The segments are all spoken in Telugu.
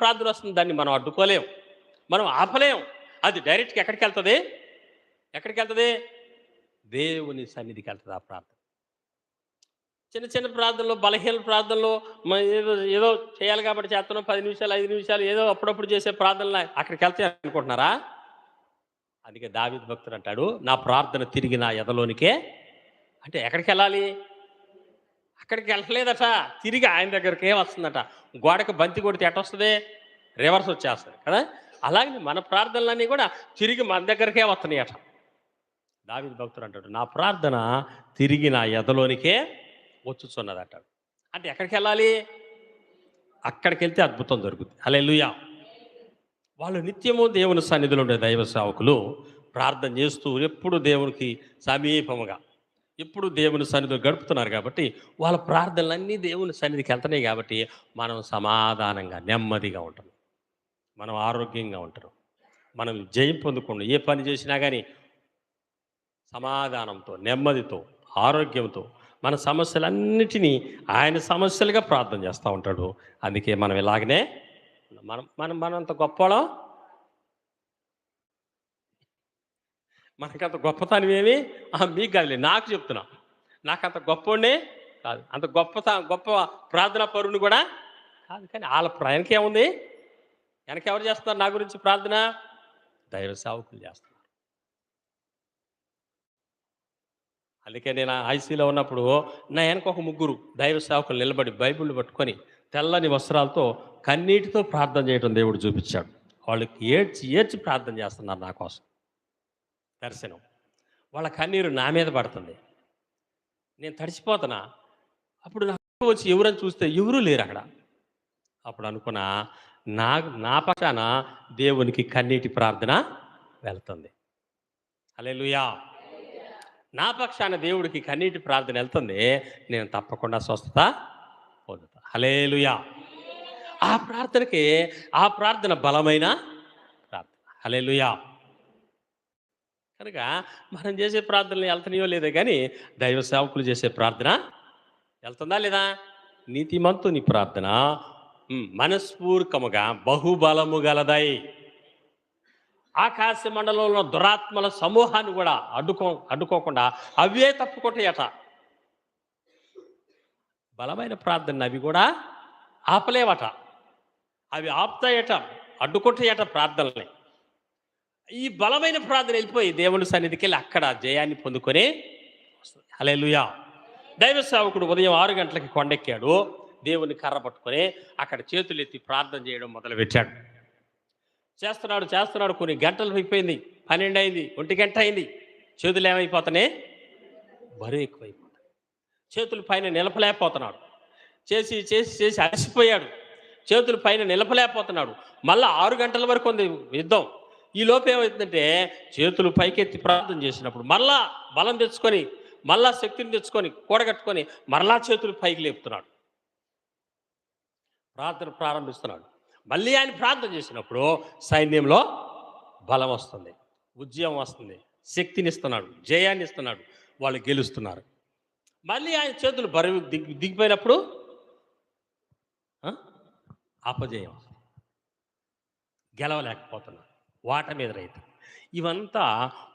ప్రార్థన వస్తుంది, దాన్ని మనం అడ్డుకోలేం, మనం ఆపలేం. అది డైరెక్ట్గా ఎక్కడికి వెళ్తుంది? ఎక్కడికి వెళ్తుంది? దేవుని సన్నిధికి వెళ్తుంది ఆ ప్రార్థన. చిన్న చిన్న ప్రార్థనలు, బలహీన ప్రార్థనలు, ఏదో ఏదో చేయాలి కాబట్టి చేస్తున్నాం, 10 నిమిషాలు 5 నిమిషాలు ఏదో అప్పుడప్పుడు చేసే ప్రార్థనలు అక్కడికి వెళ్తాయి అనుకుంటున్నారా? అందుకే దావీదు భక్తుడు అంటాడు, నా ప్రార్థన తిరిగి నా ఎదలోనికే. అంటే ఎక్కడికి వెళ్ళాలి? అక్కడికి వెళ్ళలేదట, తిరిగి ఆయన దగ్గరికే వస్తుందట. గోడకు బంతి కొడితే ఎట్టొస్తుంది? రివర్స్ వచ్చేస్తుంది కదా. అలాగే మన ప్రార్థనలన్నీ కూడా తిరిగి మన దగ్గరికే వస్తున్నాయి అట. దావీదు భక్తుడు అంటాడు, నా ప్రార్థన తిరిగి నా ఎదలోనికే వచ్చుచున్నది అంటాడు. అంటే ఎక్కడికి వెళ్ళాలి? అక్కడికి వెళ్తే అద్భుతం జరుగుతుంది. హల్లెలూయా. వాళ్ళు నిత్యము దేవుని సన్నిధిలో ఉండే దైవ సేవకులు ప్రార్థన చేస్తూ ఎప్పుడు దేవునికి సమీపముగా, ఎప్పుడు దేవుని సన్నిధిలో గడుపుతున్నారు కాబట్టి వాళ్ళ ప్రార్థనలన్నీ దేవుని సన్నిధికి వెళ్తున్నాయి కాబట్టి మనం సమాధానంగా నెమ్మదిగా ఉంటాం, మనం ఆరోగ్యంగా ఉంటాం, మనం జయం పొందుకుండా ఏ పని చేసినా కానీ సమాధానంతో, నెమ్మదితో, ఆరోగ్యంతో మన సమస్యలన్నిటినీ ఆయన సమస్యలుగా ప్రార్థన చేస్తూ ఉంటాడు. అందుకే మనం ఇలాగనే మనం మనం మనంత గొప్పవాళ్ళం, మనకంత గొప్పతనం ఏమి మీకు కాదులే, నాకు చెప్తున్నా, నాకంత గొప్పవాడినే కాదు, అంత గొప్ప ప్రార్థనా పరుని కూడా కాదు. కానీ వాళ్ళ వెనక ఏముంది? వెనక ఎవరు చేస్తున్నారు నా గురించి ప్రార్థన? దైవ సేవకులు చేస్తున్నారు. అందుకే నేను ఐసీలో ఉన్నప్పుడు నా వెనక ఒక ముగ్గురు దైవ సేవకులు నిలబడి బైబిల్ పట్టుకొని తెల్లని వస్త్రాలతో కన్నీటితో ప్రార్థన చేయడం దేవుడు చూపించాడు. వాళ్ళకి ఏడ్చి ఏడ్చి ప్రార్థన చేస్తున్నారు నా కోసం. దర్శనం, వాళ్ళ కన్నీరు నా మీద పడుతుంది, నేను తడిసిపోతున్నా. అప్పుడు నాకు వచ్చి ఎవరని చూస్తే ఎవరూ లేరు అక్కడ. అప్పుడు అనుకున్నా, నా పక్షాన దేవునికి కన్నీటి ప్రార్థన వెళ్తుంది. హల్లెలూయా. నా పక్షాన దేవుడికి కన్నీటి ప్రార్థన వెళ్తుంది, నేను తప్పకుండా స్వస్థత పొందుతా. హల్లెలూయా. ఆ ప్రార్థనకి ఆ ప్రార్థన బలమైన ప్రార్థన. హల్లెలూయా. కనుక మనం చేసే ప్రార్థనలు వెళ్తున్నాయో లేదో కానీ దైవ సేవకులు చేసే ప్రార్థన వెళ్తుందా లేదా? నీతిమంతుని ప్రార్థన మనస్పూర్వకముగా బహుబలము గలదై ఆకాశ మండలంలో దురాత్మల సమూహాన్ని కూడా అడ్డుకోకుండా అవే తప్పుకుంటాయట. బలమైన ప్రార్థన అవి కూడా ఆపలేవట, అవి ఆపుతాయట, అడ్డుకుంటాయట ప్రార్థనల్ని. ఈ బలమైన ప్రార్థన వెళ్ళిపోయి దేవుని సన్నిధికి వెళ్ళి అక్కడ జయాన్ని పొందుకొని వస్తుంది. హల్లెలూయా. దైవ సేవకుడు ఉదయం 6 గంటలకి కొండెక్కాడు, దేవుని కర్ర పట్టుకొని అక్కడ చేతులు ఎత్తి ప్రార్థన చేయడం మొదలుపెట్టాడు. చేస్తున్నాడు కొన్ని గంటలు అయిపోయింది, 12 అయింది, 1 గంట అయింది. చేతులు ఏమైపోతున్నాయి? బరువు ఎక్కువైపోతాయి. చేతులు పైన నిలపలేకపోతున్నాడు. చేసి చేసి చేసి అలసిపోయాడు, చేతులు పైన నిలపలేకపోతున్నాడు. మళ్ళీ 6 గంటల వరకు ఉంది యుద్ధం. ఈ లోపు ఏమవుతుందంటే చేతులు పైకెత్తి ప్రార్థన చేసినప్పుడు మళ్ళా బలం తెచ్చుకొని, మళ్ళా శక్తిని తెచ్చుకొని కూడగట్టుకొని మరలా చేతులు పైకి లేపుతున్నాడు, ప్రార్థన ప్రారంభిస్తున్నాడు. మళ్ళీ ఆయన ప్రార్థన చేసినప్పుడు సైన్యంలో బలం వస్తుంది, ఉద్యమం వస్తుంది, శక్తిని ఇస్తున్నాడు, జయాన్ని ఇస్తున్నాడు, వాళ్ళు గెలుస్తున్నారు. మళ్ళీ ఆయన చేతులు బరువు దిగిపోయినప్పుడు అపజయం, గెలవలేకపోతున్నారు, వాట మీద రైతు. ఇవంతా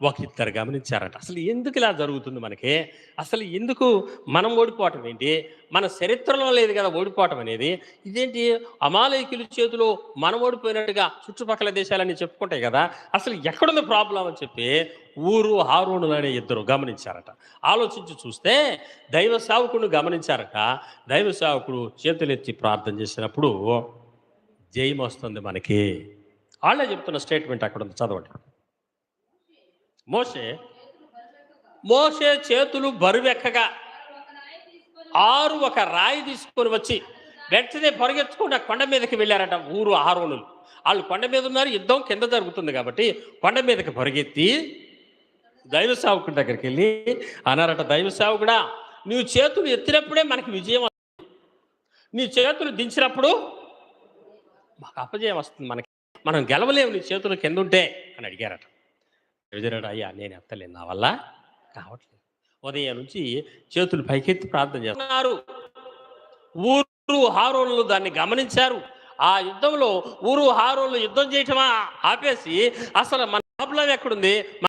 ఒక ఇద్దరు గమనించారట. అసలు ఎందుకు ఇలా జరుగుతుంది మనకి? అసలు ఎందుకు మనం ఓడిపోవటం ఏంటి? మన చరిత్రలో లేదు కదా ఓడిపోవటం అనేది. ఇదేంటి అమాలేకీయుల చేతిలో మనం ఓడిపోయినట్టుగా చుట్టుపక్కల దేశాలన్నీ చెప్పుకుంటాయి కదా, అసలు ఎక్కడుంది ప్రాబ్లం అని చెప్పి ఊరు హారూనులు అనే ఇద్దరు గమనించారట. ఆలోచించి చూస్తే దైవ సేవకుడు గమనించారట. దైవ సేవకుడు చేతులెత్తి ప్రార్థన చేసినప్పుడు జయం వస్తుంది మనకి. వాళ్ళే చెప్తున్న స్టేట్మెంట్ అక్కడ ఉంది, చదవండి. మోషే చేతులు బరువెక్కగా ఒక రాయి తీసుకొని వచ్చి వెంటనే పరిగెత్తుకుని కొండ మీదకి వెళ్ళారట ఊరు ఆరోనులు. వాళ్ళు కొండ మీద ఉన్నారు, యుద్ధం కింద జరుగుతుంది కాబట్టి కొండ మీదకి పరిగెత్తి దైవ సేవకుడి దగ్గరికి వెళ్ళి అన్నారట, దైవ సేవకుడా, నువ్వు చేతులు ఎత్తినప్పుడే మనకి విజయం వస్తుంది, నీ చేతులు దించినప్పుడు మాకు అపజయం వస్తుంది, మనం గెలవలేము నీ చేతులు కింద ఉంటే అని అడిగారట. ఎదురాడు, అయ్యా నేను ఎత్తలేను, నా వల్ల కావట్లేదు. ఉదయం నుంచి చేతులు పైకెత్తి ప్రార్థన చేస్తున్నారు. ఊరు హారోనులు దాన్ని గమనించారు. ఆ యుద్ధంలో ఊరు హారోళ్ళు యుద్ధం చేయటమా ఆపేసి అసలు మన ప్రాబ్లం ఎక్కడుంది,